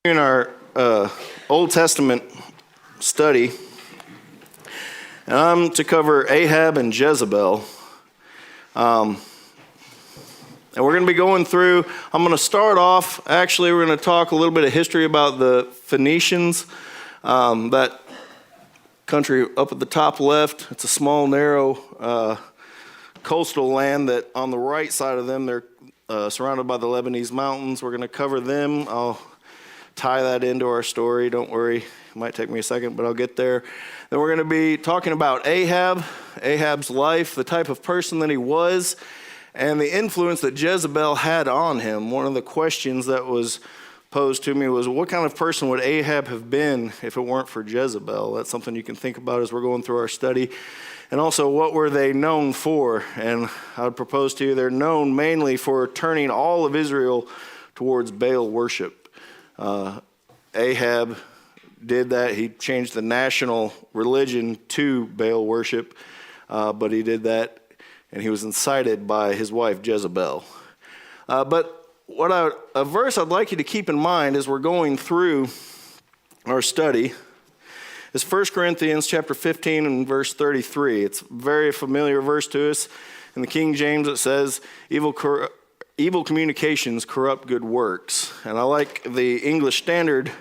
In our Old Testament study, and I'm to cover Ahab and Jezebel. And we're going to be going through, I'm going to start off, actually we're going to talk a little bit of history about the Phoenicians, that country up at the top left. It's a small, narrow coastal land that on the right side of them, they're surrounded by the Lebanese mountains. We're going to cover them. I'll tie that into our story. Don't worry. It might take me a second, but I'll get there. Then we're going to be talking about Ahab's life, the type of person that he was, and the influence that Jezebel had on him. One of the questions that was posed to me was, what kind of person would Ahab have been if it weren't for Jezebel? That's something you can think about as we're going through our study. And also, what were they known for? And I would propose to you, they're known mainly for turning all of Israel towards Baal worship. Ahab did that. He changed the national religion to Baal worship, but he did that, and he was incited by his wife Jezebel. But a verse I'd like you to keep in mind as we're going through our study is 1 Corinthians chapter 15 and verse 33. It's a very familiar verse to us. In the King James it says, Evil communications corrupt good works. And I like the English Standard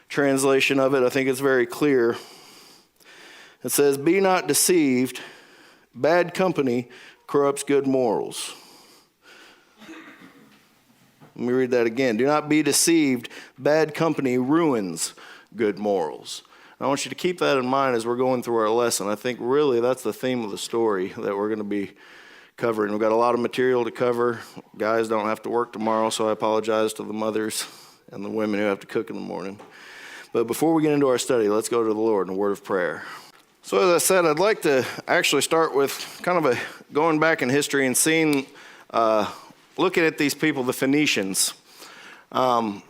translation of it. I think it's very clear. It says, be not deceived. Bad company corrupts good morals. Let me read that again. Do not be deceived. Bad company ruins good morals. I want you to keep that in mind as we're going through our lesson. I think really that's the theme of the story that we're going to be covering. We've got a lot of material to cover. Guys don't have to work tomorrow, so I apologize to the mothers and the women who have to cook in the morning. But before we get into our study, let's go to the Lord in a word of prayer. So as I said, I'd like to actually start with kind of going back in history and seeing, looking at these people, the Phoenicians, and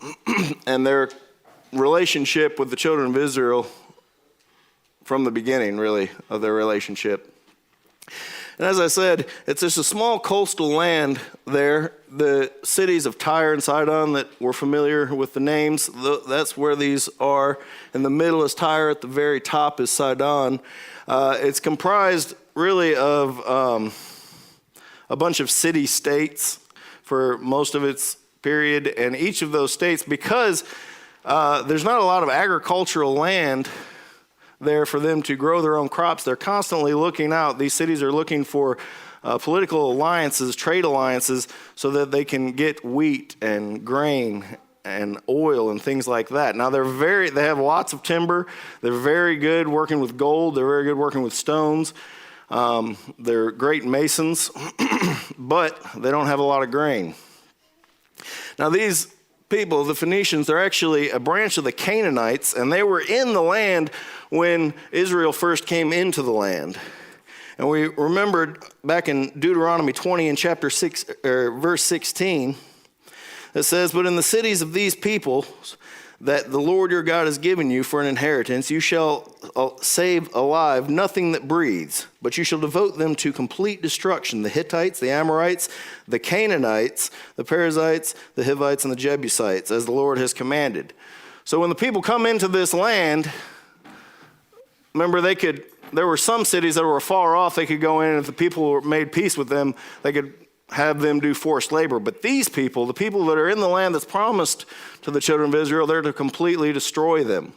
their relationship with the children of Israel from the beginning, really, of their relationship. And as I said, it's just a small coastal land there. The cities of Tyre and Sidon that we're familiar with the names, that's where these are. In the middle is Tyre, at the very top is Sidon. It's comprised really of a bunch of city-states for most of its period. And each of those states, because there's not a lot of agricultural land there for them to grow their own crops, they're constantly looking out. These cities are looking for political alliances, trade alliances, so that they can get wheat and grain and oil and things like that. Now they have lots of timber. They're very good working with gold. They're very good working with stones. They're great masons, but they don't have a lot of grain. Now these people, the Phoenicians, they're actually a branch of the Canaanites, and they were in the land when Israel first came into the land. And we remembered back in Deuteronomy 20 in chapter 6, verse 16, it says, but in the cities of these people that the Lord your God has given you for an inheritance, you shall save alive nothing that breathes, but you shall devote them to complete destruction, the Hittites, the Amorites, the Canaanites, the Perizzites, the Hivites, and the Jebusites, as the Lord has commanded. So when the people come into this land, remember there were some cities that were far off. They could go in, and if the people made peace with them, they could have them do forced labor. But these people, the people that are in the land that's promised to the children of Israel, they're to completely destroy them.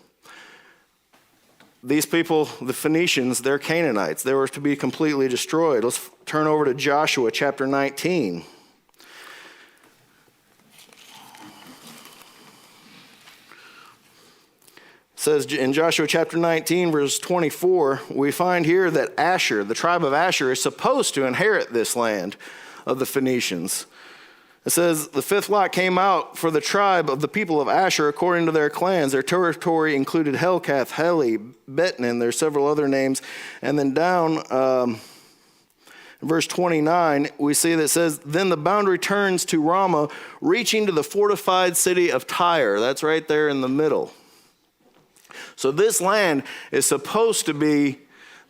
These people, the Phoenicians, they're Canaanites. They were to be completely destroyed. Let's turn over to Joshua chapter 19. It says in Joshua chapter 19, verse 24, we find here that Asher, the tribe of Asher, is supposed to inherit this land of the Phoenicians. It says, the fifth lot came out for the tribe of the people of Asher according to their clans. Their territory included Helkath, Heli, Betnan, there's several other names. And then down in verse 29, we see that it says, then the boundary turns to Ramah, reaching to the fortified city of Tyre. That's right there in the middle. So this land is supposed to be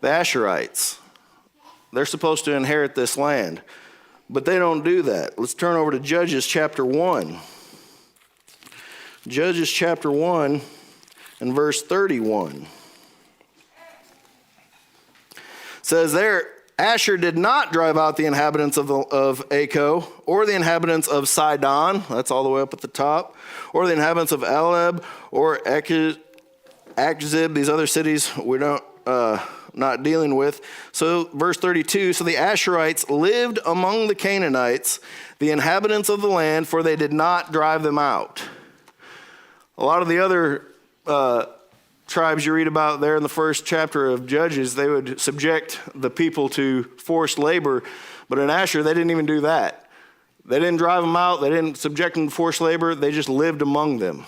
the Asherites. They're supposed to inherit this land. But they don't do that. Let's turn over to Judges chapter 1. Judges chapter 1 and verse 31. It says there, Asher did not drive out the inhabitants of Acco, or the inhabitants of Sidon, that's all the way up at the top, or the inhabitants of Aleb, or Akzib, these other cities we don't not dealing with. So verse 32, so the Asherites lived among the Canaanites, the inhabitants of the land, for they did not drive them out. A lot of the other tribes you read about there in the first chapter of Judges, they would subject the people to forced labor. But in Asher, they didn't even do that. They didn't drive them out. They didn't subject them to forced labor. They just lived among them.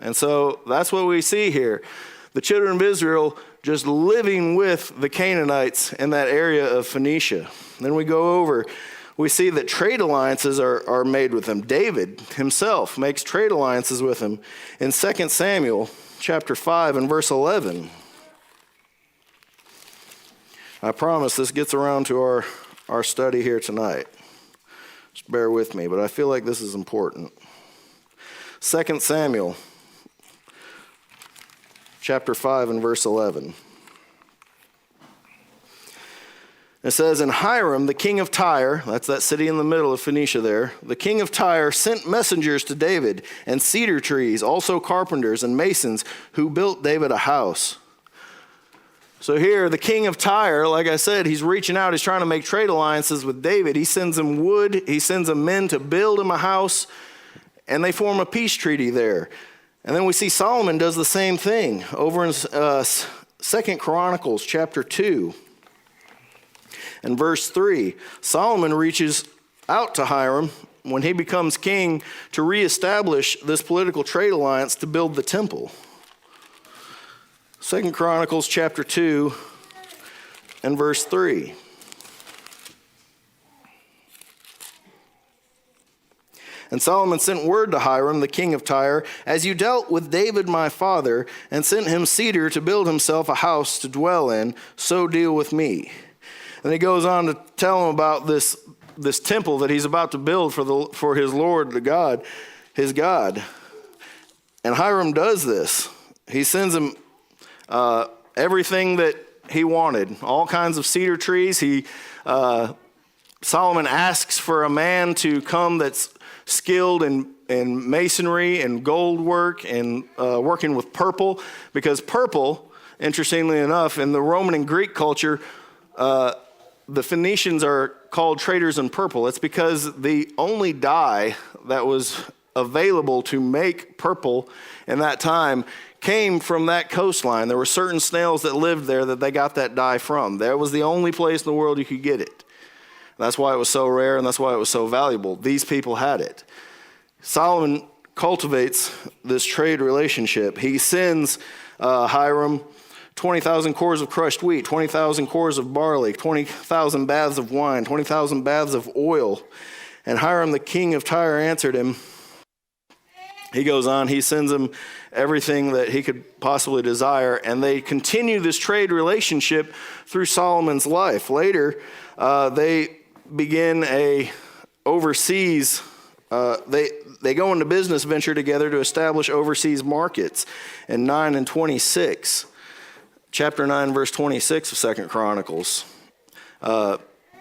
And so that's what we see here. The children of Israel just living with the Canaanites in that area of Phoenicia. Then we go over, we see that trade alliances are made with them. David himself makes trade alliances with him in 2 Samuel chapter 5 and verse 11. I promise this gets around to our study here tonight. Just bear with me, but I feel like this is important. 2 Samuel chapter 5 and verse 11. It says, and Hiram, the king of Tyre, that's that city in the middle of Phoenicia there, the king of Tyre sent messengers to David and cedar trees, also carpenters and masons who built David a house. So here, the king of Tyre, like I said, he's reaching out. He's trying to make trade alliances with David. He sends him wood. He sends him men to build him a house, and they form a peace treaty there. And then we see Solomon does the same thing over in 2 Chronicles chapter 2. And verse 3, Solomon reaches out to Hiram when he becomes king to reestablish this political trade alliance to build the temple. 2 Chronicles chapter 2 and verse 3. And Solomon sent word to Hiram, the king of Tyre, as you dealt with David my father, and sent him cedar to build himself a house to dwell in, so deal with me. And he goes on to tell him about this temple that he's about to build for his Lord, his God. And Hiram does this. He sends him everything that he wanted, all kinds of cedar trees. Solomon asks for a man to come that's skilled in masonry and gold work and working with purple, because purple, interestingly enough, in the Roman and Greek culture, the Phoenicians are called traders in purple. It's because the only dye that was available to make purple in that time came from that coastline. There were certain snails that lived there that they got that dye from. That was the only place in the world you could get it. That's why it was so rare, and that's why it was so valuable. These people had it. Solomon cultivates this trade relationship. He sends Hiram 20,000 cores of crushed wheat, 20,000 cores of barley, 20,000 baths of wine, 20,000 baths of oil. And Hiram, the king of Tyre, answered him. He goes on, he sends him everything that he could possibly desire, and they continue this trade relationship through Solomon's life. Later, they begin a overseas, they go into business venture together to establish overseas markets in 9 and 26. Chapter 9, verse 26 of 2 Chronicles.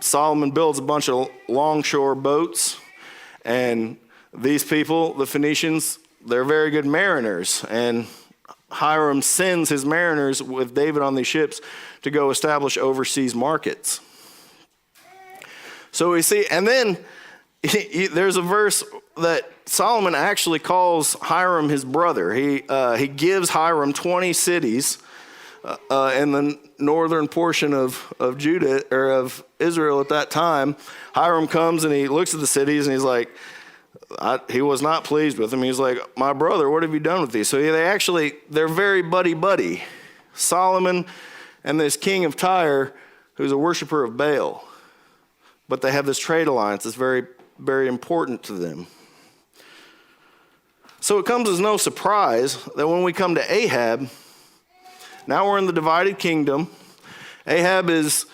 Solomon builds a bunch of longshore boats, and these people, the Phoenicians, they're very good mariners, and Hiram sends his mariners with David on these ships to go establish overseas markets. So we see, and then there's a verse that Solomon actually calls Hiram his brother. He gives Hiram 20 cities in the northern portion of Judah, or of Israel at that time. Hiram comes and he looks at the cities and he's like, he was not pleased with them. He's like, my brother, what have you done with these? So they're very buddy-buddy. Solomon and this king of Tyre, who's a worshiper of Baal. But they have this trade alliance that's very, very important to them. So it comes as no surprise that when we come to Ahab, now we're in the divided kingdom. Ahab is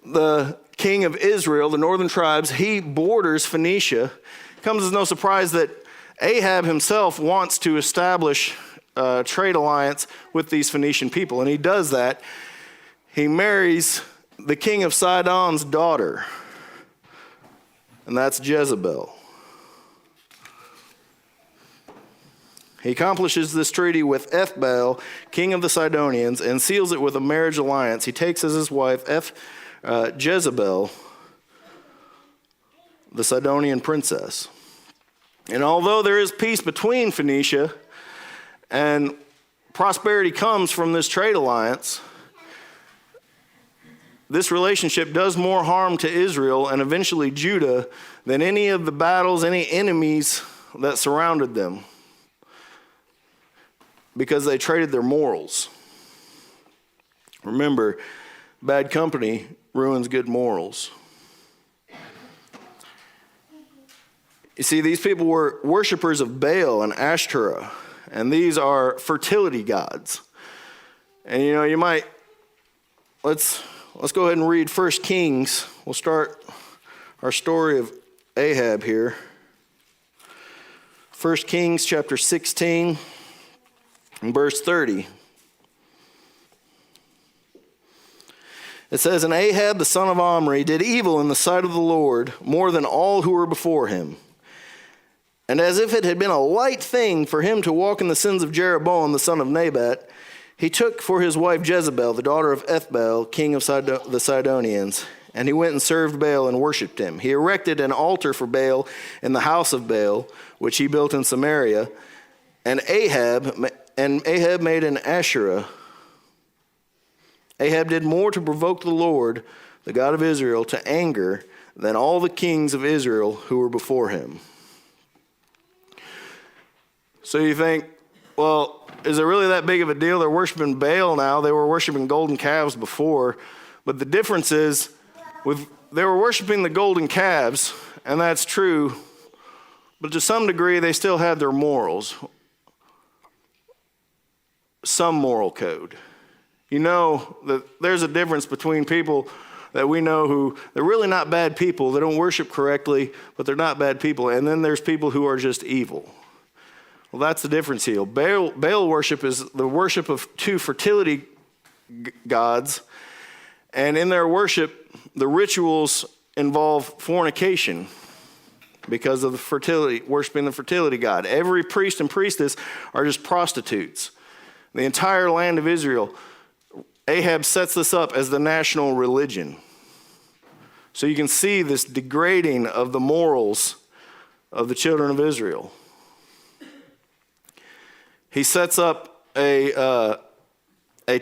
the king of Israel, the northern tribes. He borders Phoenicia. It comes as no surprise that Ahab himself wants to establish a trade alliance with these Phoenician people, and he does that. He marries the king of Sidon's daughter, and that's Jezebel. He accomplishes this treaty with Ethbaal, king of the Sidonians, and seals it with a marriage alliance. He takes as his wife Jezebel, the Sidonian princess. And although there is peace between Phoenicia and prosperity comes from this trade alliance, this relationship does more harm to Israel and eventually Judah than any of the battles, any enemies that surrounded them, because they traded their morals. Remember, bad company ruins good morals. You see, these people were worshipers of Baal and Ashtoreth, and these are fertility gods. And you might, let's go ahead and read 1 Kings. We'll start our story of Ahab here. 1 Kings chapter 16 and verse 30. It says, "And Ahab the son of Omri did evil in the sight of the Lord more than all who were before him. And as if it had been a light thing for him to walk in the sins of Jeroboam the son of Nebat, he took for his wife Jezebel, the daughter of Ethbaal, king of the Sidonians, and he went and served Baal and worshipped him. He erected an altar for Baal in the house of Baal, which he built in Samaria, and Ahab made an Asherah. Ahab did more to provoke the Lord, the God of Israel, to anger than all the kings of Israel who were before him." So you think, well, is it really that big of a deal? They're worshiping Baal now. They were worshiping golden calves before. But the difference is, they were worshiping the golden calves, and that's true. But to some degree, they still had their morals. Some moral code. You know that there's a difference between people that we know who, they're really not bad people. They don't worship correctly, but they're not bad people. And then there's people who are just evil. Well, that's the difference here. Baal worship is the worship of two fertility gods. And in their worship, the rituals involve fornication because of the fertility, worshiping the fertility god. Every priest and priestess are just prostitutes. The entire land of Israel, Ahab sets this up as the national religion. So you can see this degrading of the morals of the children of Israel. He sets up a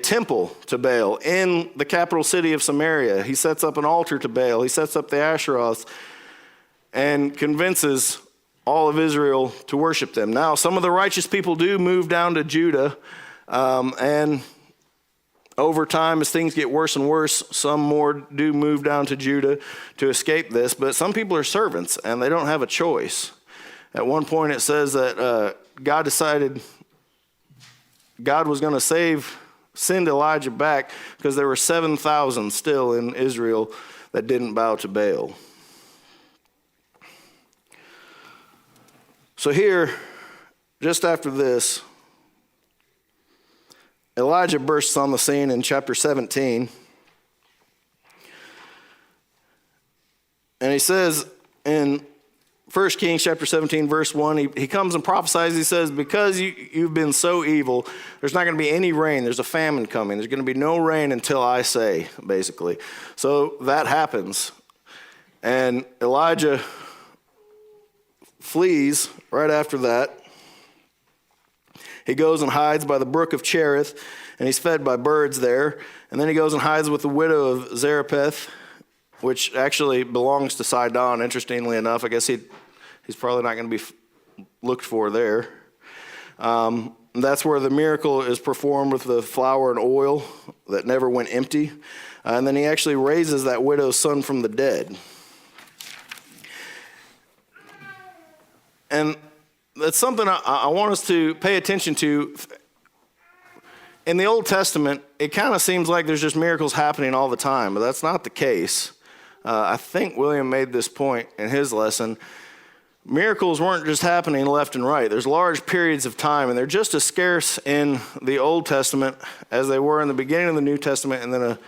temple to Baal in the capital city of Samaria. He sets up an altar to Baal. He sets up the Asherahs and convinces all of Israel to worship them. Now, some of the righteous people do move down to Judah, and over time, as things get worse and worse, some more do move down to Judah to escape this. But some people are servants, and they don't have a choice. At one point, it says that God decided God was going to send Elijah back because there were 7,000 still in Israel that didn't bow to Baal. So here, just after this, Elijah bursts on the scene in chapter 17. And he says in 1 Kings chapter 17, verse 1, he comes and prophesies. He says, because you've been so evil, there's not going to be any rain. There's a famine coming. There's going to be no rain until I say, basically. So that happens. And Elijah flees right after that. He goes and hides by the brook of Cherith, and he's fed by birds there. And then he goes and hides with the widow of Zarephath, which actually belongs to Sidon, interestingly enough. I guess he's probably not going to be looked for there. That's where the miracle is performed with the flour and oil that never went empty. And then he actually raises that widow's son from the dead. And that's something I want us to pay attention to. In the Old Testament, it kind of seems like there's just miracles happening all the time, but that's not the case. I think William made this point in his lesson. miracles weren't just happening left and right. There's large periods of time, and they're just as scarce in the Old Testament as they were in the beginning of the New Testament, and then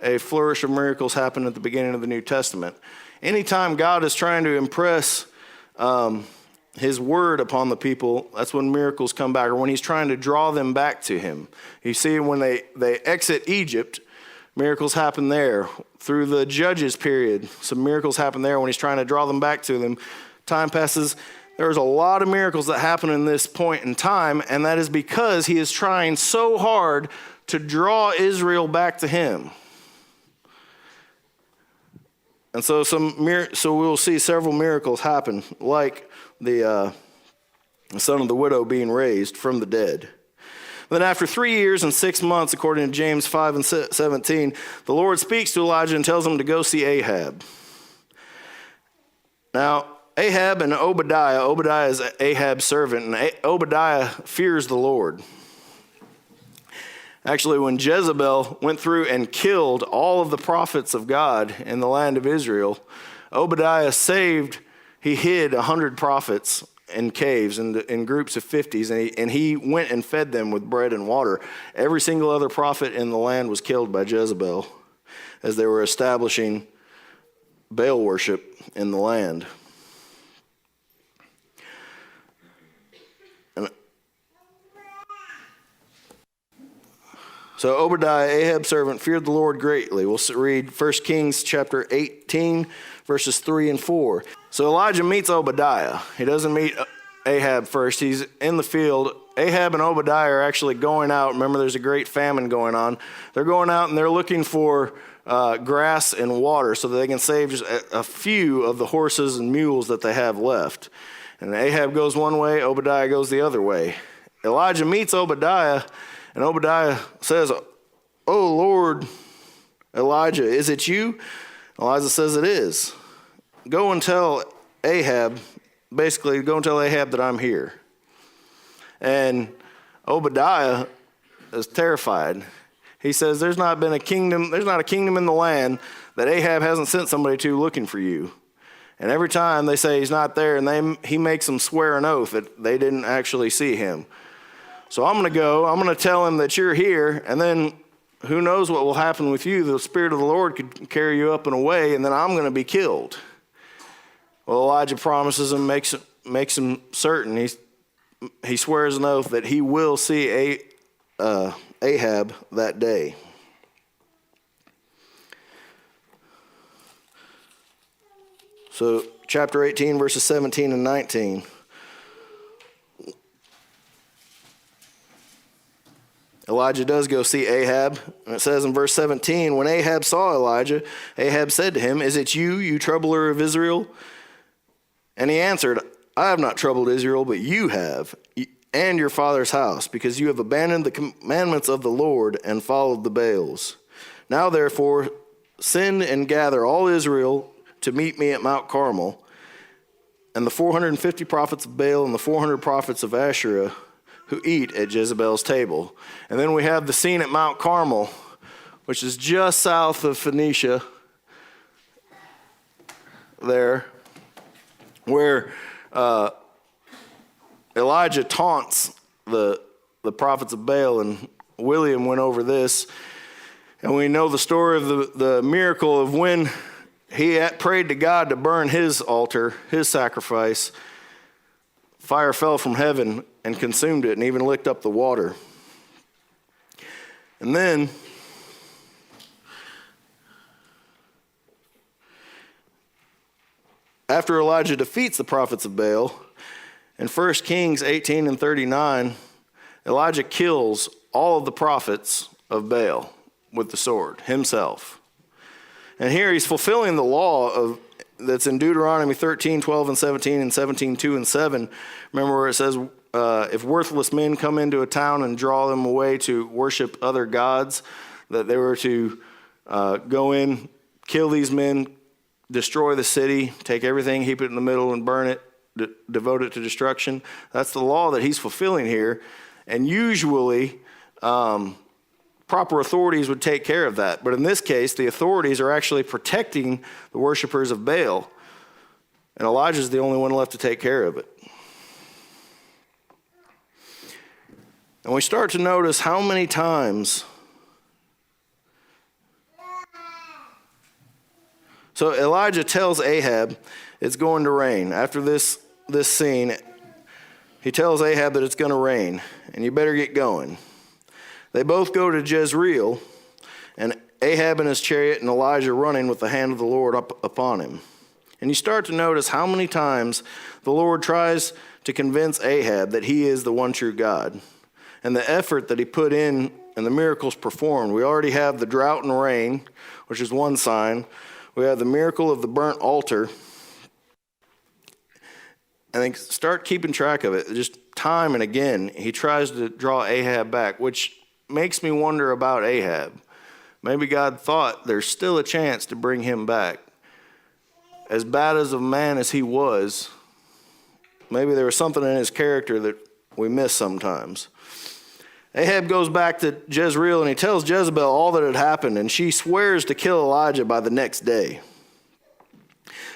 a flourish of miracles happened at the beginning of the New Testament. Anytime God is trying to impress his word upon the people, that's when miracles come back, or when he's trying to draw them back to him. You see, when they exit Egypt, miracles happen there. Through the Judges period, some miracles happen there when he's trying to draw them back to them. Time passes. There's a lot of miracles that happen in this point in time, and that is because he is trying so hard to draw Israel back to him. And so we'll see several miracles happen, like the son of the widow being raised from the dead. Then after 3 years and 6 months, according to James 5 and 17, the Lord speaks to Elijah and tells him to go see Ahab. Now, Ahab and Obadiah is Ahab's servant, and Obadiah fears the Lord. Actually, when Jezebel went through and killed all of the prophets of God in the land of Israel, Obadiah he hid 100 prophets in caves in groups of 50s, and he went and fed them with bread and water. Every single other prophet in the land was killed by Jezebel as they were establishing Baal worship in the land. So Obadiah, Ahab's servant, feared the Lord greatly. We'll read 1 Kings chapter 18, verses 3 and 4. So Elijah meets Obadiah. He doesn't meet Ahab first. He's in the field. Ahab and Obadiah are actually going out. Remember, there's a great famine going on. They're going out and they're looking for grass and water so that they can save just a few of the horses and mules that they have left. And Ahab goes one way, Obadiah goes the other way. Elijah meets Obadiah, and Obadiah says, "Oh, Lord, Elijah, is it you?" Elijah says, "It is. Go and tell Ahab," basically, go and tell Ahab that I'm here. And Obadiah is terrified. He says, there's not a kingdom in the land that Ahab hasn't sent somebody to looking for you. And every time they say he's not there, and he makes them swear an oath that they didn't actually see him. So I'm going to tell him that you're here, and then who knows what will happen with you. The Spirit of the Lord could carry you up and away, and then I'm going to be killed. Well, Elijah promises him, makes him certain. He swears an oath that he will see Ahab that day. So chapter 18, verses 17 and 19. Elijah does go see Ahab, and it says in verse 17, when Ahab saw Elijah, Ahab said to him, "Is it you, you troubler of Israel?" And he answered, "I have not troubled Israel, but you have, and your father's house, because you have abandoned the commandments of the Lord and followed the Baals. Now therefore, send and gather all Israel to meet me at Mount Carmel, and the 450 prophets of Baal and the 400 prophets of Asherah who eat at Jezebel's table." And then we have the scene at Mount Carmel, which is just south of Phoenicia there, where Elijah taunts the prophets of Baal, and William went over this. And we know the story of the miracle of when he prayed to God to burn his altar, his sacrifice. Fire fell from heaven and consumed it and even licked up the water. And then after Elijah defeats the prophets of Baal, in 1 Kings 18 and 39, Elijah kills all of the prophets of Baal with the sword himself. And here he's fulfilling the law that's in Deuteronomy 13, 12, and 17, and 17, 2 and 7. Remember where it says, if worthless men come into a town and draw them away to worship other gods, that they were to go in, kill these men, destroy the city, take everything, heap it in the middle, and burn it, devote it to destruction. That's the law that he's fulfilling here. And usually, proper authorities would take care of that. But in this case, the authorities are actually protecting the worshipers of Baal. And Elijah's the only one left to take care of it. And we start to notice how many times. So Elijah tells Ahab it's going to rain. After this scene, he tells Ahab that it's going to rain, and you better get going. They both go to Jezreel, and Ahab in his chariot and Elijah running with the hand of the Lord up upon him. And you start to notice how many times the Lord tries to convince Ahab that he is the one true God. And the effort that he put in and the miracles performed. We already have the drought and rain, which is one sign. We have the miracle of the burnt altar. And then start keeping track of it. Just time and again, he tries to draw Ahab back, which makes me wonder about Ahab. Maybe God thought there's still a chance to bring him back. As bad as a man as he was, maybe there was something in his character that we miss sometimes. Ahab goes back to Jezreel and he tells Jezebel all that had happened, and she swears to kill Elijah by the next day.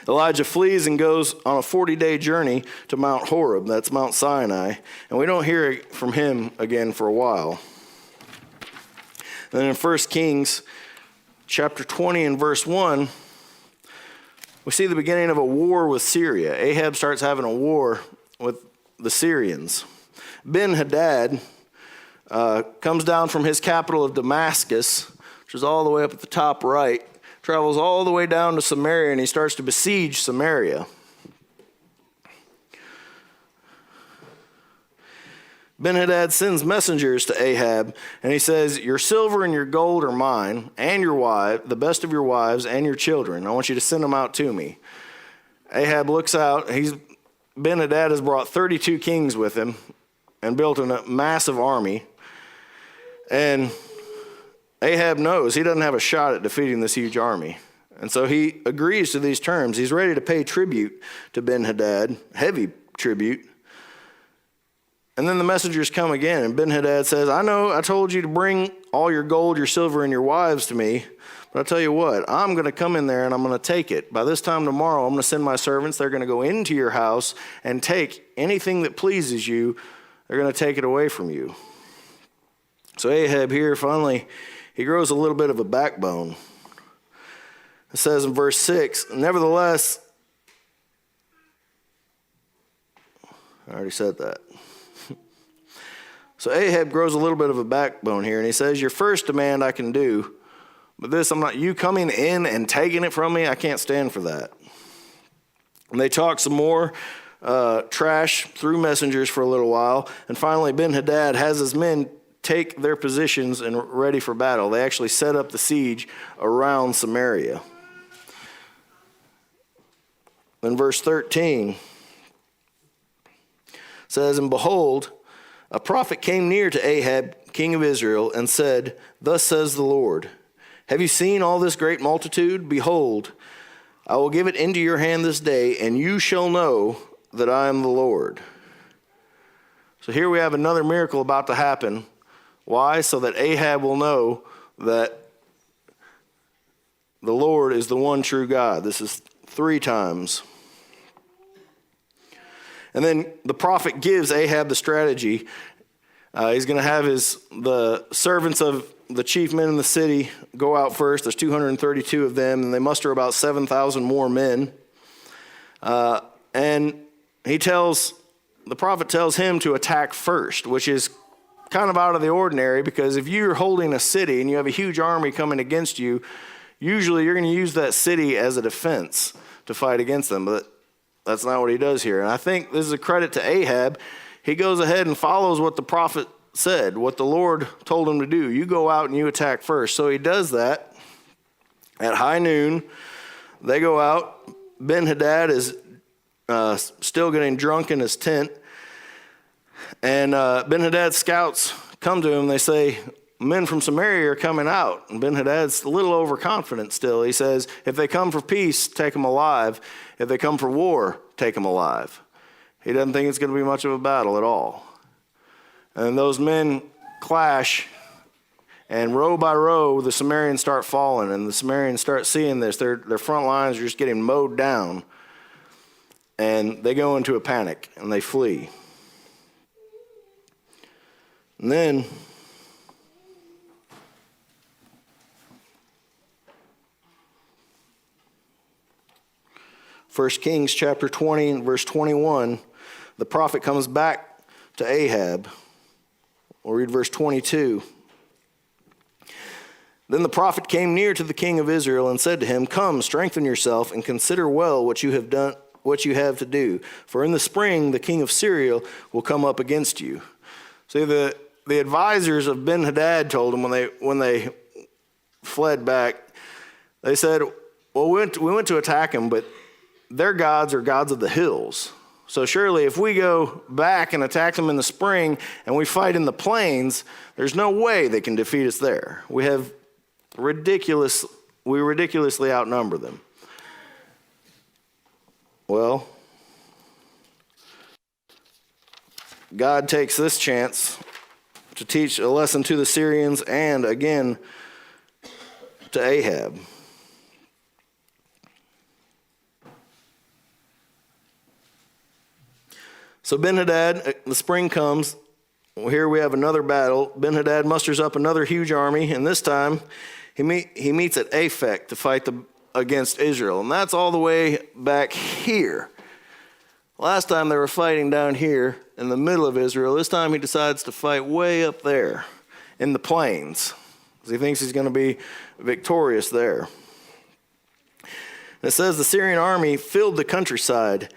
Elijah flees and goes on a 40-day journey to Mount Horeb, that's Mount Sinai, and we don't hear from him again for a while. Then in 1 Kings chapter 20 and verse 1, we see the beginning of a war with Syria. Ahab starts having a war with the Syrians. Ben-Hadad comes down from his capital of Damascus, which is all the way up at the top right, travels all the way down to Samaria, and he starts to besiege Samaria. Ben-Hadad sends messengers to Ahab, and he says, your silver and your gold are mine, and your wife, the best of your wives, and your children. I want you to send them out to me. Ahab looks out. Ben-Hadad has brought 32 kings with him and built a massive army. And Ahab knows he doesn't have a shot at defeating this huge army. And so he agrees to these terms. He's ready to pay tribute to Ben-Hadad, heavy tribute. And then the messengers come again, and Ben-Hadad says, I know I told you to bring all your gold, your silver, and your wives to me, but I'll tell you what, I'm going to come in there and I'm going to take it. By this time tomorrow, I'm going to send my servants. They're going to go into your house and take anything that pleases you. They're going to take it away from you. So Ahab here, finally, he grows a little bit of a backbone. It says in verse 6, nevertheless, I already said that. So Ahab grows a little bit of a backbone here, and he says, your first demand I can do, but this, you coming in and taking it from me, I can't stand for that. And they talk some more trash through messengers for a little while, and finally Ben-Hadad has his men take their positions and ready for battle. They actually set up the siege around Samaria. Then verse 13 says, and behold, a prophet came near to Ahab, king of Israel, and said, thus says the Lord, have you seen all this great multitude? Behold, I will give it into your hand this day, and you shall know that I am the Lord. So here we have another miracle about to happen. Why? So that Ahab will know that the Lord is the one true God. This is 3 times. And then the prophet gives Ahab the strategy. He's going to have the servants of the chief men in the city go out first. There's 232 of them, and they muster about 7,000 more men. And the prophet tells him to attack first, which is kind of out of the ordinary, because if you're holding a city and you have a huge army coming against you, usually you're going to use that city as a defense to fight against them. But that's not what he does here. And I think this is a credit to Ahab. He goes ahead and follows what the prophet said, what the Lord told him to do. You go out and you attack first. So he does that at high noon. They go out. Ben-Hadad is still getting drunk in his tent. And Ben-Hadad's scouts come to him. They say, men from Samaria are coming out. And Ben-Hadad's a little overconfident still. He says, if they come for peace, take them alive. If they come for war, take them alive. He doesn't think it's going to be much of a battle at all. And those men clash, and row by row, the Samaritans start falling, and the Samaritans start seeing this. Their front lines are just getting mowed down. and they go into a panic and they flee. And then First Kings chapter 20 and verse 21, the prophet comes back to Ahab. We'll read verse 22. Then the prophet came near to the king of Israel and said to him, "Come, strengthen yourself and consider well what you have done, what you have to do. For in the spring the king of Syria will come up against you." See, the advisors of Ben-Hadad told him when they fled back, they said, "Well, we went to attack him, but their gods are gods of the hills. So surely if we go back and attack them in the spring and we fight in the plains, there's no way they can defeat us there. We ridiculously outnumber them." Well, God takes this chance to teach a lesson to the Syrians and again to Ahab. So Ben-Hadad, the spring comes. Well, here we have another battle. Ben-Hadad musters up another huge army, and this time he meets at Aphek to fight against Israel. And that's all the way back here. Last time they were fighting down here in the middle of Israel. This time he decides to fight way up there in the plains, because he thinks he's going to be victorious there. And it says the Syrian army filled the countryside,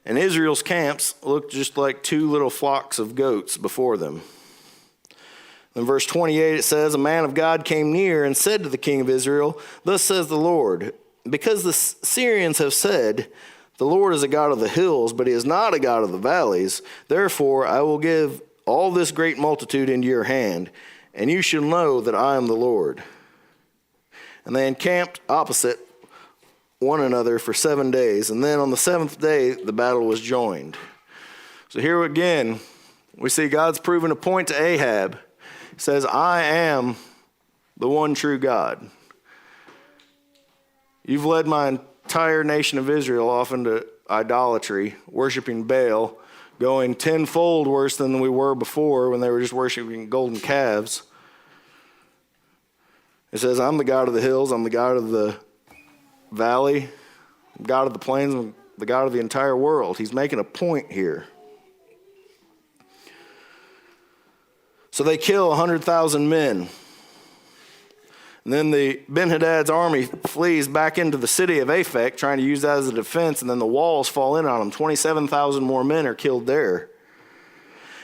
and Israel's camps looked just like two little flocks of goats before them. In verse 28 it says, "A man of God came near and said to the king of Israel, 'Thus says the Lord, because the Syrians have said, the Lord is a God of the hills, but he is not a God of the valleys. Therefore I will give all this great multitude into your hand, and you shall know that I am the Lord.' And they encamped opposite one another for 7 days, and then on the seventh day the battle was joined." So here again we see God's proven a point to Ahab. He says, "I am the one true God. You've led my entire nation of Israel off into idolatry, worshiping Baal, going tenfold worse than we were before when they were just worshiping golden calves." It says, "I'm the God of the hills, I'm the God of the valley, I'm God of the plains, I'm the God of the entire world." He's making a point here. So they kill 100,000 men. And then the Ben-Hadad's army flees back into the city of Aphek, trying to use that as a defense, and then the walls fall in on them. 27,000 more men are killed there.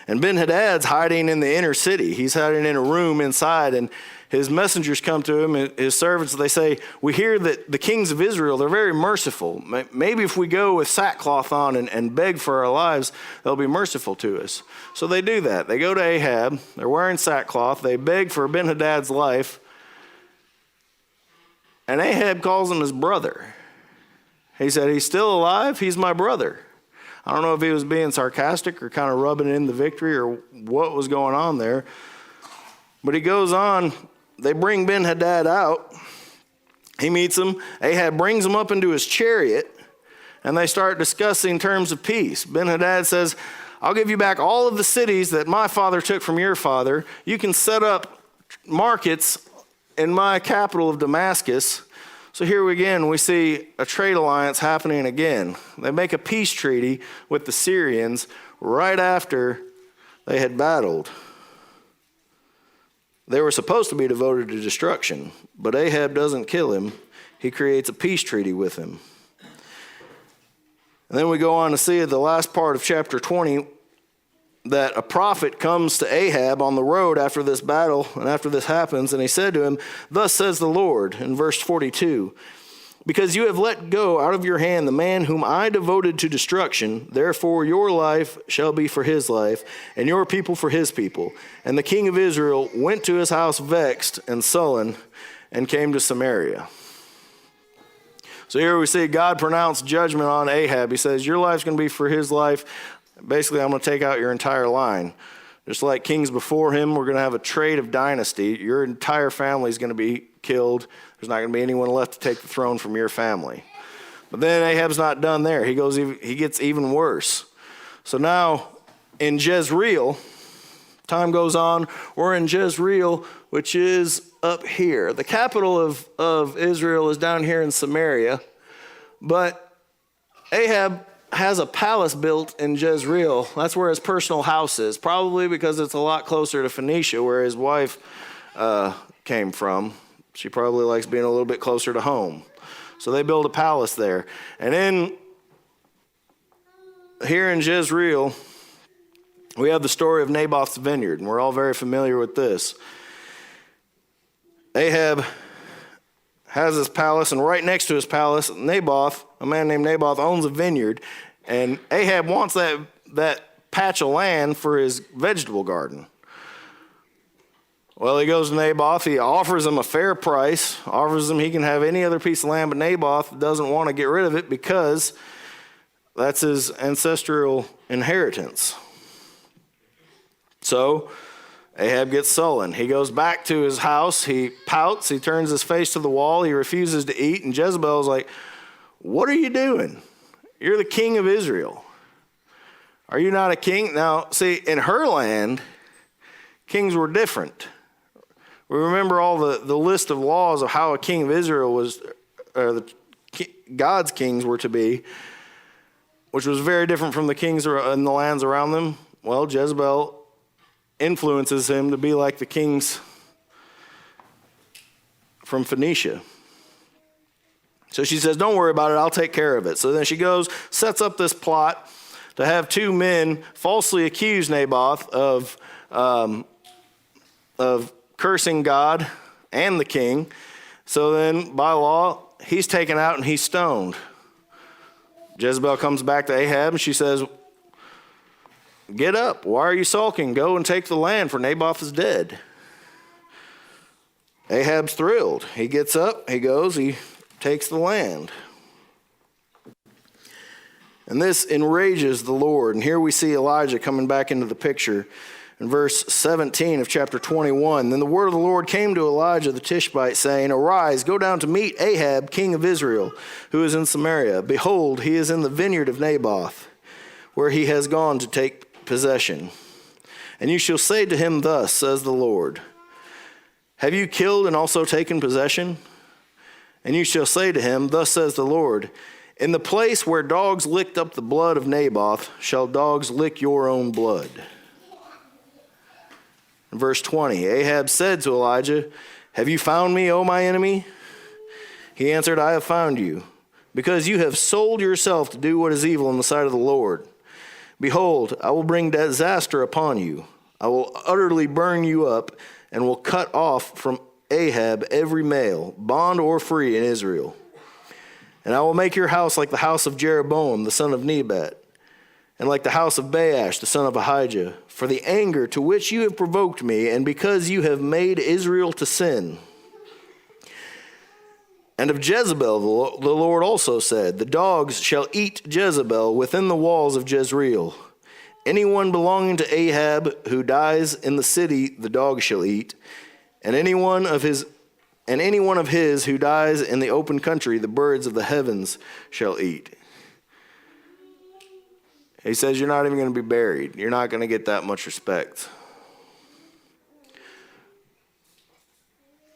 And Ben-Hadad's hiding in the inner city. He's hiding in a room inside, and his messengers come to him, his servants, they say, "We hear that the kings of Israel, they're very merciful. Maybe if we go with sackcloth on and beg for our lives, they'll be merciful to us." So they do that. They go to Ahab. They're wearing sackcloth. They beg for Ben-Hadad's life. And Ahab calls him his brother. He said, "He's still alive. He's my brother." I don't know if he was being sarcastic or kind of rubbing in the victory or what was going on there. But he goes on. They bring Ben-Hadad out. He meets him. Ahab brings him up into his chariot, and they start discussing terms of peace. Ben-Hadad says, "I'll give you back all of the cities that my father took from your father. You can set up markets in my capital of Damascus." So here again, we see a trade alliance happening again. They make a peace treaty with the Syrians right after they had battled. They were supposed to be devoted to destruction, but Ahab doesn't kill him. He creates a peace treaty with him. And then we go on to see at the last part of chapter 20 that a prophet comes to Ahab on the road after this battle and after this happens, and he said to him, "Thus says the Lord," in verse 42, "Because you have let go out of your hand the man whom I devoted to destruction, therefore your life shall be for his life, and your people for his people." And the king of Israel went to his house vexed and sullen, and came to Samaria. So here we see God pronounce judgment on Ahab. He says, "Your life's going to be for his life. Basically, I'm going to take out your entire line. Just like kings before him, we're going to have a trade of dynasty. Your entire family is going to be killed. There's not going to be anyone left to take the throne from your family." But then Ahab's not done there. He gets even worse. So now in Jezreel, time goes on, we're in Jezreel, which is up here. The capital of Israel is down here in Samaria, but Ahab has a palace built in Jezreel. That's where his personal house is, probably because it's a lot closer to Phoenicia, where his wife came from. She probably likes being a little bit closer to home. So they build a palace there. And here in Jezreel, we have the story of Naboth's vineyard, and we're all very familiar with this. Ahab has his palace, and right next to his palace, Naboth, a man named Naboth, owns a vineyard, and Ahab wants that patch of land for his vegetable garden. Well, he goes to Naboth. He offers him a fair price, offers him he can have any other piece of land, but Naboth doesn't want to get rid of it because that's his ancestral inheritance. So Ahab gets sullen. He goes back to his house. He pouts. He turns his face to the wall. He refuses to eat. And Jezebel's like, "What are you doing? You're the king of Israel. Are you not a king?" Now, see, in her land, kings were different. We remember all the list of laws of how a king of Israel was, or God's kings were to be, which was very different from the kings in the lands around them. Well, Jezebel influences him to be like the kings from Phoenicia. So she says, "Don't worry about it, I'll take care of it." So then she goes, sets up this plot to have two men falsely accuse Naboth of cursing God and the king. So then, by law, he's taken out and he's stoned. Jezebel comes back to Ahab and she says, "Get up. Why are you sulking? Go and take the land, for Naboth is dead." Ahab's thrilled. He gets up, he goes, he takes the land. And this enrages the Lord. And here we see Elijah coming back into the picture. In verse 17 of chapter 21, "Then the word of the Lord came to Elijah the Tishbite, saying, Arise, go down to meet Ahab, king of Israel, who is in Samaria. Behold, he is in the vineyard of Naboth, where he has gone to take possession. And you shall say to him, Thus says the Lord, Have you killed and also taken possession? And you shall say to him, Thus says the Lord, In the place where dogs licked up the blood of Naboth, shall dogs lick your own blood." In verse 20, Ahab said to Elijah, "Have you found me, O my enemy?" He answered, "I have found you, because you have sold yourself to do what is evil in the sight of the Lord. Behold, I will bring disaster upon you. I will utterly burn you up, and will cut off from Ahab every male, bond or free, in Israel. And I will make your house like the house of Jeroboam, the son of Nebat, and like the house of Baash, the son of Ahijah, for the anger to which you have provoked me, and because you have made Israel to sin." And of Jezebel the Lord also said, "The dogs shall eat Jezebel within the walls of Jezreel. Anyone belonging to Ahab who dies in the city the dogs shall eat, and anyone of his who dies in the open country the birds of the heavens shall eat." He says you're not even going to be buried. You're not going to get that much respect.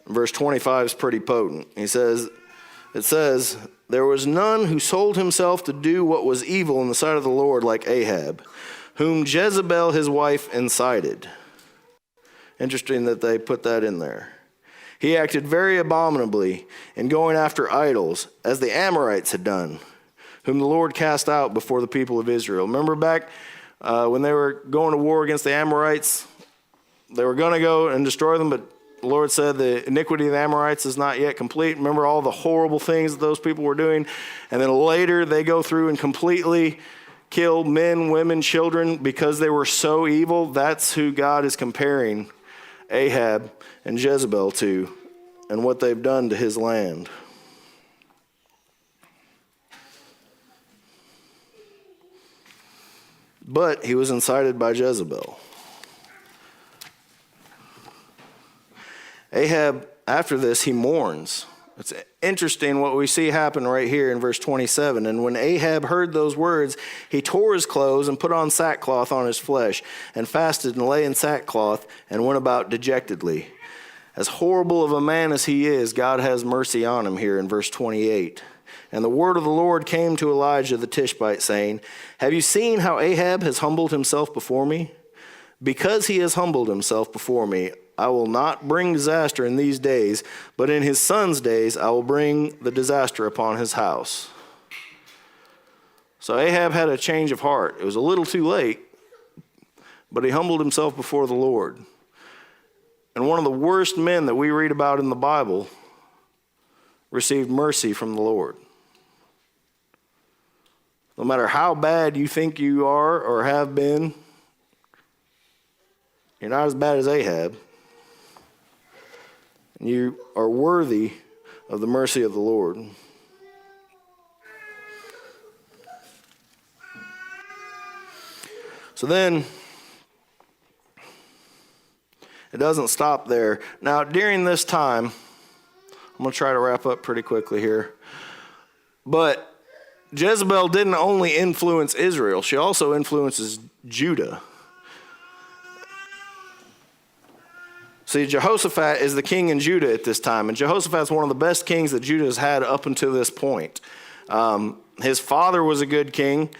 Verse 25 is pretty potent. It says, "There was none who sold himself to do what was evil in the sight of the Lord like Ahab, whom Jezebel his wife incited." Interesting that they put that in there. "He acted very abominably in going after idols, as the Amorites had done, whom the Lord cast out before the people of Israel." Remember back when they were going to war against the Amorites? They were going to go and destroy them, but the Lord said the iniquity of the Amorites is not yet complete. Remember all the horrible things that those people were doing? And then later they go through and completely kill men, women, children because they were so evil. That's who God is comparing Ahab and Jezebel to, and what they've done to his land. But he was incited by Jezebel. Ahab, after this, he mourns. It's interesting what we see happen right here in verse 27. And when Ahab heard those words, he tore his clothes and put on sackcloth on his flesh, and fasted and lay in sackcloth and went about dejectedly. As horrible of a man as he is, God has mercy on him here in verse 28. And the word of the Lord came to Elijah the Tishbite, saying, have you seen how Ahab has humbled himself before me? Because he has humbled himself before me, I will not bring disaster in these days, but in his son's days I will bring the disaster upon his house. So Ahab had a change of heart. It was a little too late, but he humbled himself before the Lord. And one of the worst men that we read about in the Bible received mercy from the Lord. No matter how bad you think you are or have been, you're not as bad as Ahab. And you are worthy of the mercy of the Lord. So then, it doesn't stop there. Now, during this time, I'm going to try to wrap up pretty quickly here. But Jezebel didn't only influence Israel, she also influences Judah. See, Jehoshaphat is the king in Judah at this time, and Jehoshaphat's one of the best kings that Judah has had up until this point. His father was a good king.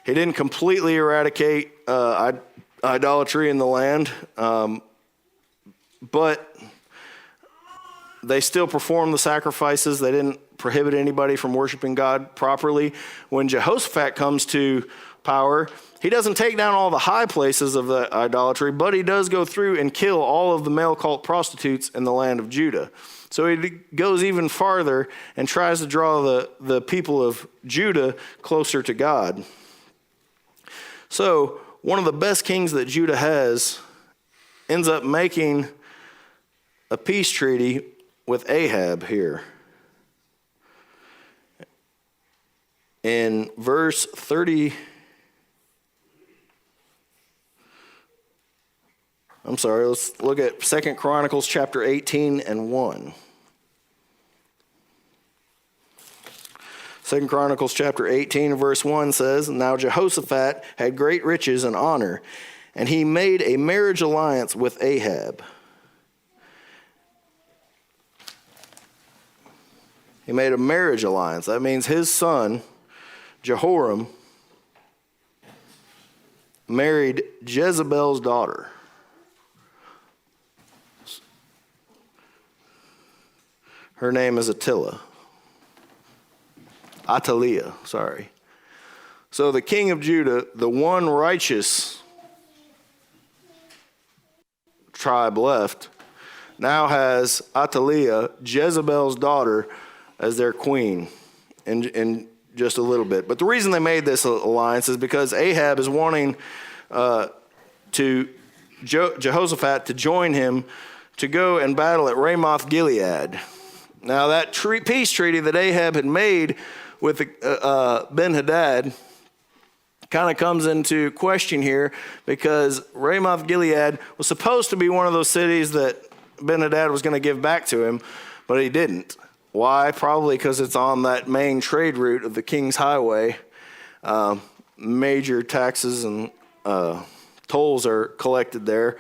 He didn't completely eradicate idolatry in the land, but they still performed the sacrifices. They didn't prohibit anybody from worshiping God properly. When Jehoshaphat comes to power, he doesn't take down all the high places of the idolatry, but he does go through and kill all of the male cult prostitutes in the land of Judah. So he goes even farther and tries to draw the people of Judah closer to God. So one of the best kings that Judah has ends up making a peace treaty with Ahab here. In verse 30, let's look at 2 Chronicles chapter 18 and 1. 2 Chronicles chapter 18 verse 1 says, now Jehoshaphat had great riches and honor, and he made a marriage alliance with Ahab. He made a marriage alliance. That means his son, Jehoram, married Jezebel's daughter. Her name is Athaliah. So the king of Judah, the one righteous tribe left, now has Athaliah, Jezebel's daughter, as their queen in just a little bit. But the reason they made this alliance is because Ahab is wanting Jehoshaphat to join him to go and battle at Ramoth Gilead. Now that peace treaty that Ahab had made with Ben-Hadad kind of comes into question here, because Ramoth Gilead was supposed to be one of those cities that Ben-Hadad was going to give back to him, but he didn't. Why? Probably because it's on that main trade route of the King's Highway. Major taxes and tolls are collected there.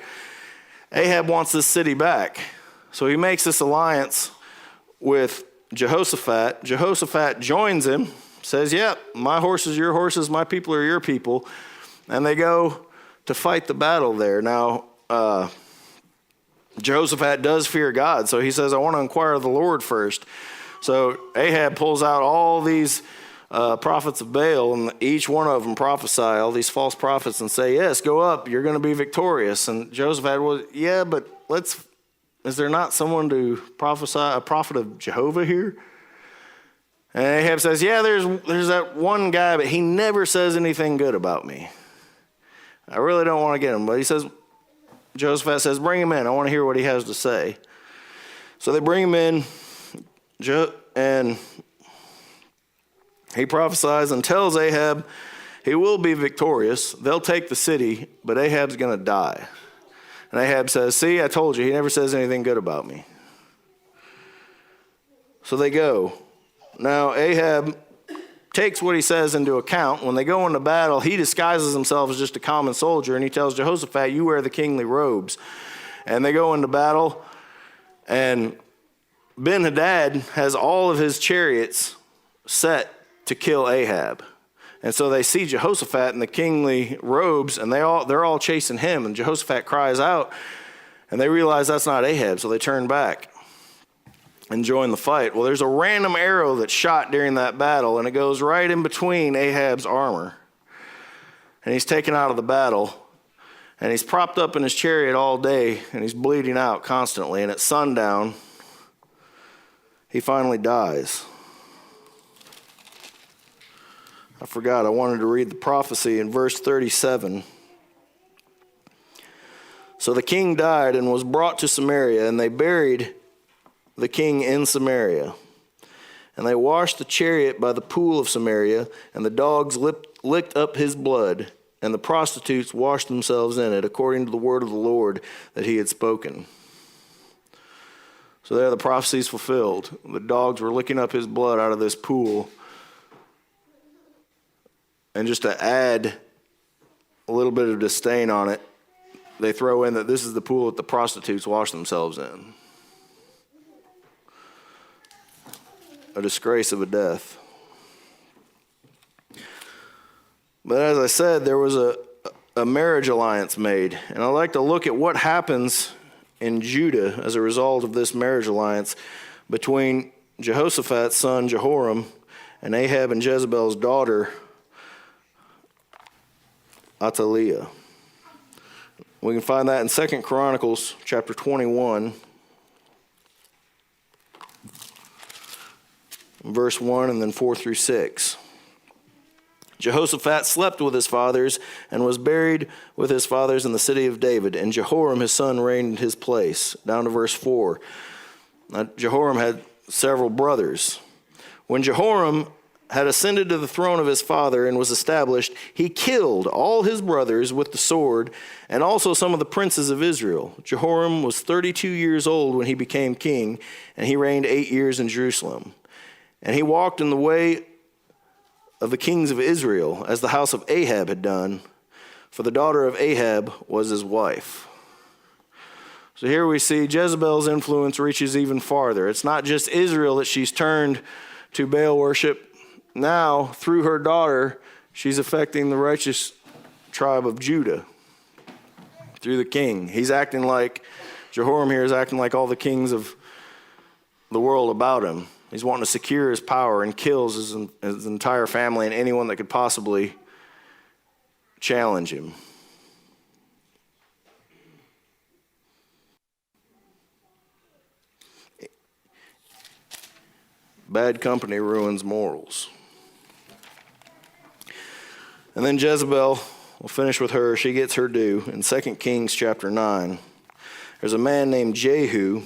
Ahab wants this city back, so he makes this alliance with Jehoshaphat. Jehoshaphat joins him, says, yep, my horses, your horses, my people are your people. And they go to fight the battle there. Now, Jehoshaphat does fear God, so he says, I want to inquire of the Lord first. So Ahab pulls out all these prophets of Baal, and each one of them prophesy, all these false prophets, and say, yes, go up, you're going to be victorious. And Jehoshaphat was, yeah, but is there not someone to prophesy, a prophet of Jehovah here? And Ahab says, yeah, there's that one guy, but he never says anything good about me. I really don't want to get him. But Jehoshaphat says, bring him in. I want to hear what he has to say. So they bring him in, and he prophesies and tells Ahab he will be victorious. They'll take the city, but Ahab's going to die. And Ahab says, see, I told you, he never says anything good about me. So they go. Now Ahab takes what he says into account. When they go into battle, he disguises himself as just a common soldier, and he tells Jehoshaphat, you wear the kingly robes. And they go into battle, and Ben-Hadad has all of his chariots set to kill Ahab. And so they see Jehoshaphat in the kingly robes, and they're all chasing him. And Jehoshaphat cries out, and they realize that's not Ahab, so they turn back and join the fight. Well, there's a random arrow that's shot during that battle, and it goes right in between Ahab's armor. And he's taken out of the battle, and he's propped up in his chariot all day, and he's bleeding out constantly. And at sundown, he finally dies. I forgot, I wanted to read the prophecy in verse 37. So the king died and was brought to Samaria, and they buried the king in Samaria. And they washed the chariot by the pool of Samaria, and the dogs licked up his blood, and the prostitutes washed themselves in it, according to the word of the Lord that he had spoken. So there the prophecy is fulfilled. The dogs were licking up his blood out of this pool. And just to add a little bit of disdain on it, they throw in that this is the pool that the prostitutes wash themselves in. A disgrace of a death. But as I said, there was a marriage alliance made. And I like to look at what happens in Judah as a result of this marriage alliance between Jehoshaphat's son Jehoram and Ahab and Jezebel's daughter Athaliah. We can find that in 2 Chronicles chapter 21, verse 1 and then 4 through 6. Jehoshaphat slept with his fathers and was buried with his fathers in the city of David, and Jehoram his son reigned in his place. Down to verse 4. Now, Jehoram had several brothers. When Jehoram had ascended to the throne of his father and was established, he killed all his brothers with the sword and also some of the princes of Israel. Jehoram was 32 years old when he became king, and he reigned 8 years in Jerusalem. And he walked in the way of the kings of Israel, as the house of Ahab had done, for the daughter of Ahab was his wife. So here we see Jezebel's influence reaches even farther. It's not just Israel that she's turned to Baal worship. Now, through her daughter, she's affecting the righteous tribe of Judah through the king. He's acting like, Jehoram here is acting like all the kings of the world about him. He's wanting to secure his power and kills his entire family and anyone that could possibly challenge him. Bad company ruins morals. And then Jezebel, we'll finish with her. She gets her due. In 2 Kings chapter 9, there's a man named Jehu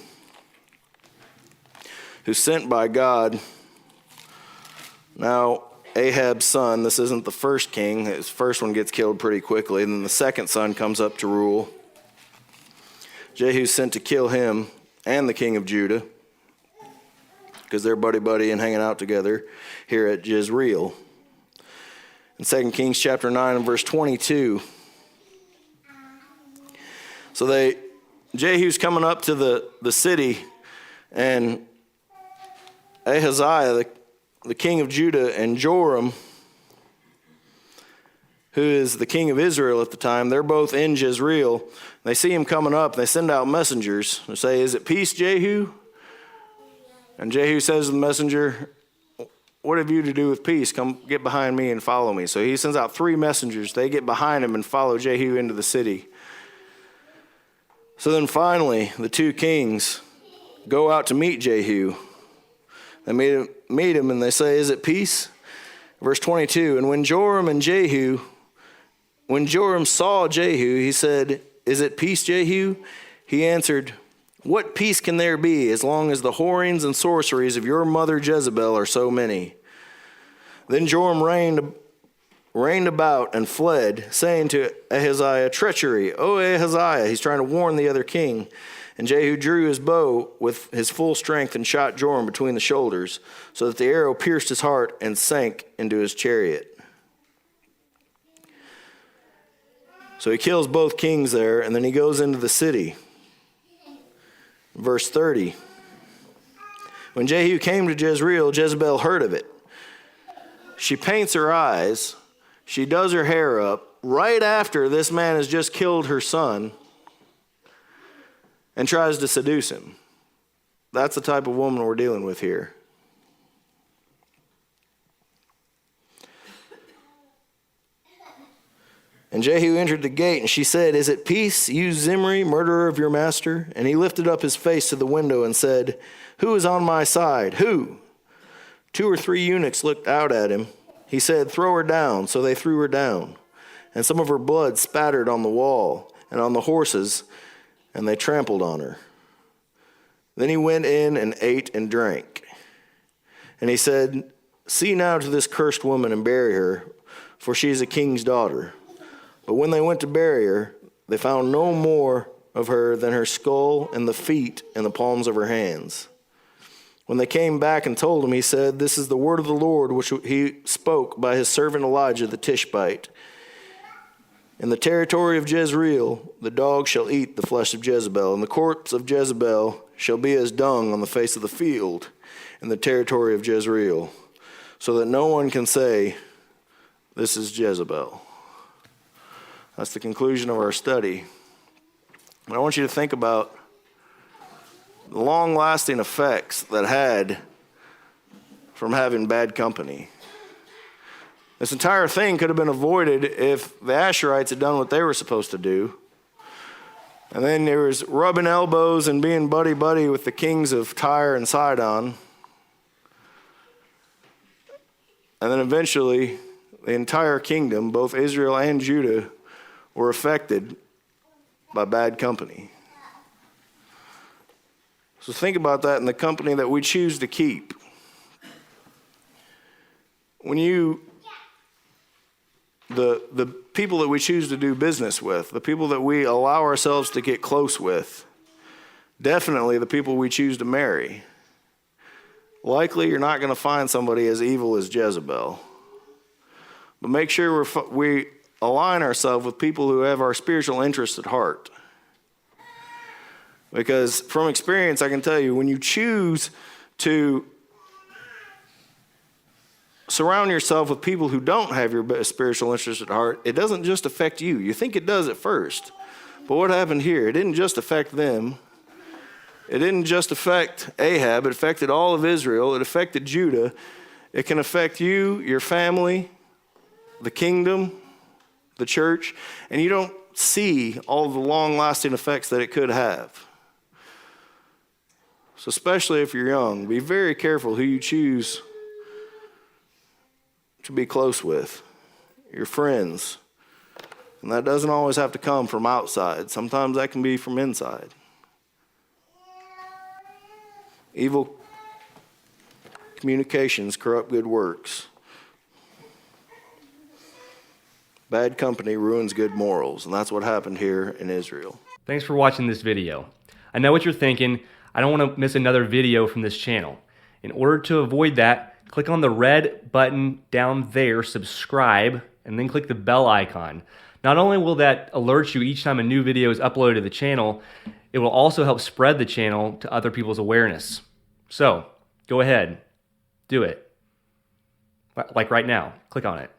who's sent by God. Now, Ahab's son, this isn't the first king. His first one gets killed pretty quickly. And then the second son comes up to rule. Jehu's sent to kill him and the king of Judah, because they're buddy-buddy and hanging out together here at Jezreel. In 2 Kings chapter 9 and verse 22. So Jehu's coming up to the city, and Ahaziah, the king of Judah, and Joram, who is the king of Israel at the time, they're both in Jezreel. They see him coming up. They send out messengers and say, "Is it peace, Jehu?" And Jehu says to the messenger, "What have you to do with peace? Come get behind me and follow me." So he sends out 3 messengers. They get behind him and follow Jehu into the city. So then finally, the 2 kings go out to meet Jehu. They meet him and they say, "Is it peace?" Verse 22, and when Joram saw Jehu, he said, "Is it peace, Jehu?" He answered, "What peace can there be as long as the whorings and sorceries of your mother Jezebel are so many?" Then Joram reigned about and fled, saying to Ahaziah, "Treachery, O Ahaziah." He's trying to warn the other king. And Jehu drew his bow with his full strength and shot Joram between the shoulders, so that the arrow pierced his heart and sank into his chariot. So he kills both kings there, and then he goes into the city. Verse 30. When Jehu came to Jezreel, Jezebel heard of it. She paints her eyes. She does her hair up right after this man has just killed her son and tries to seduce him. That's the type of woman we're dealing with here. And Jehu entered the gate, and she said, "Is it peace, you Zimri, murderer of your master?" And he lifted up his face to the window and said, "Who is on my side? Who?" 2 or 3 eunuchs looked out at him. He said, "Throw her down." So they threw her down. And some of her blood spattered on the wall and on the horses, and they trampled on her. Then he went in and ate and drank. And he said, "See now to this cursed woman and bury her, for she is a king's daughter." But when they went to bury her, they found no more of her than her skull and the feet and the palms of her hands. When they came back and told him, he said, "This is the word of the Lord which he spoke by his servant Elijah the Tishbite. In the territory of Jezreel, the dog shall eat the flesh of Jezebel, and the corpse of Jezebel shall be as dung on the face of the field in the territory of Jezreel, so that no one can say, 'This is Jezebel.'" That's the conclusion of our study. And I want you to think about the long-lasting effects that had from having bad company. This entire thing could have been avoided if the Asherites had done what they were supposed to do. And then there was rubbing elbows and being buddy-buddy with the kings of Tyre and Sidon. And then eventually, the entire kingdom, both Israel and Judah, were affected by bad company. So think about that in the company that we choose to keep. The people that we choose to do business with, the people that we allow ourselves to get close with, definitely the people we choose to marry. Likely you're not going to find somebody as evil as Jezebel. But make sure we align ourselves with people who have our spiritual interests at heart. Because from experience, I can tell you, when you choose to surround yourself with people who don't have your spiritual interests at heart, it doesn't just affect you. You think it does at first. But what happened here? It didn't just affect them. It didn't just affect Ahab. It affected all of Israel. It affected Judah. It can affect you, your family, the kingdom, the church, and you don't see all the long-lasting effects that it could have. So especially if you're young, be very careful who you choose to be close with, your friends. And that doesn't always have to come from outside. Sometimes that can be from inside. Evil communications corrupt good works. Bad company ruins good morals, and that's what happened here in Israel. Thanks for watching this video. I know what you're thinking. I don't want to miss another video from this channel. In order to avoid that, click on the red button down there, subscribe, and then click the bell icon. Not only will that alert you each time a new video is uploaded to the channel, it will also help spread the channel to other people's awareness. So, go ahead, do it. Like right now, click on it.